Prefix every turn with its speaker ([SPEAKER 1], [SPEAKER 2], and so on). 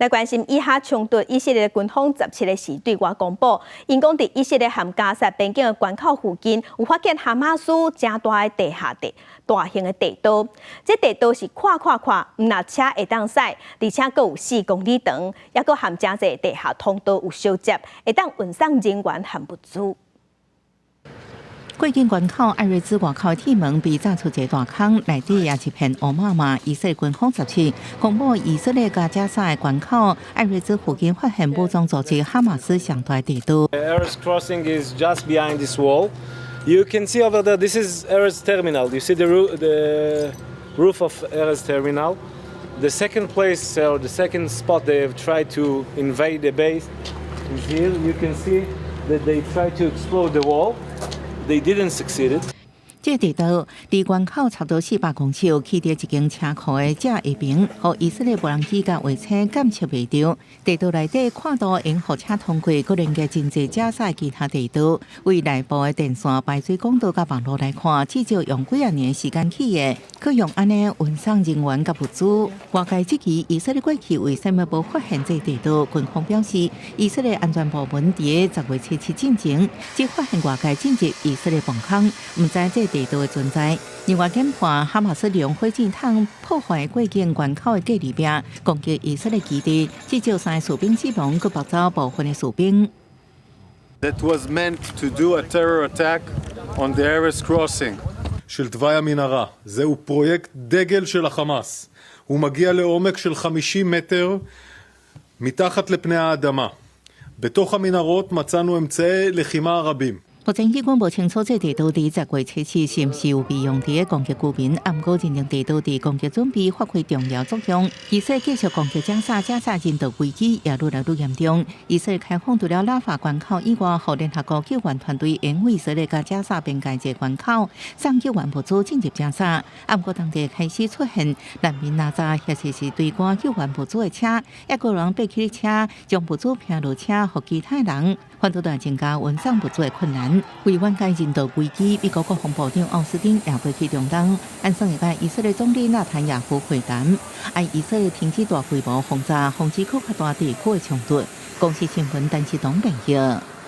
[SPEAKER 1] 来关心以下冲突，以色列军方17日时对外公布，因讲伫以色列和加沙边境的关口附近，有发现哈马斯正大的地下地、大型的地道。这地道是看，唔那车会当驶，而且阁有4公里长，也阁含真侪地下通道有相接，会当运送人员和物资。
[SPEAKER 2] 过境关口艾瑞兹外口的铁门被炸出一个大坑，内底也一片乌麻麻。以色列军方17公布，以色列加加沙的关口艾瑞兹附近发现武装组织哈马斯上大地道。
[SPEAKER 3] Erez crossing is just behind this wall. You can see over there. This is Erez terminal. You see the roof of Erez terminal. The second place or the second spot they have tried to invade the base is here. You can see that they tried to explode the wall. They didn't succeed.
[SPEAKER 2] 这地道离关口差不多400公尺，起伫一间车库的正下边，和以色列无人机甲卫星监测袂到。地道内底看到因火车通过，佮连接真侪加沙其他地道。为内部的电线、排水管道甲网络来看，至少用几年时间起的，佮用安尼运送人员甲物资。外界质疑以色列过去为什么无发现这地道？军方表示，以色列安全部门伫10月7日进前，只发现外界进入以色列防空，唔知这地道的存在。另外检判，哈马斯利用火箭筒破坏过境关口的隔离壁，攻击以色列基地，至少3个士兵死亡，佮拔走部分的士兵。
[SPEAKER 4] That was meant to do a terror attack on the Erez crossing.
[SPEAKER 5] של תוואי המנהרה. זהו פרויקט דגל של החמאס. הוא מגיע לעומק של 50 מטר מתחת לפני האדמה. בתוך המנהרות מצאנו אמצעי לחימה רבים.
[SPEAKER 2] 目前机关无清楚这地道伫10月7日是毋是有被用伫攻击居民，暗过认定地道伫攻击准备发挥重要作用。以色列继续攻击加沙人道危机也愈来愈严重。以色列开放除了拉法关口以外，互联合国救援团队援为以色列甲加沙边界一关口送救援物资进入加沙。暗过当地开始出现难民拉闸，或是对赶救援物资的车，也有人爬起车将物资拼落车，互其他人，反倒来增加运送物资的困难。 为缓解人道危机，美国国防部长奥斯汀也飞去中东，按上礼拜以色列总理纳坦雅胡会谈，按以色列停止大规模轰炸，防止更较大地区的冲突。公司新闻陈志东报道。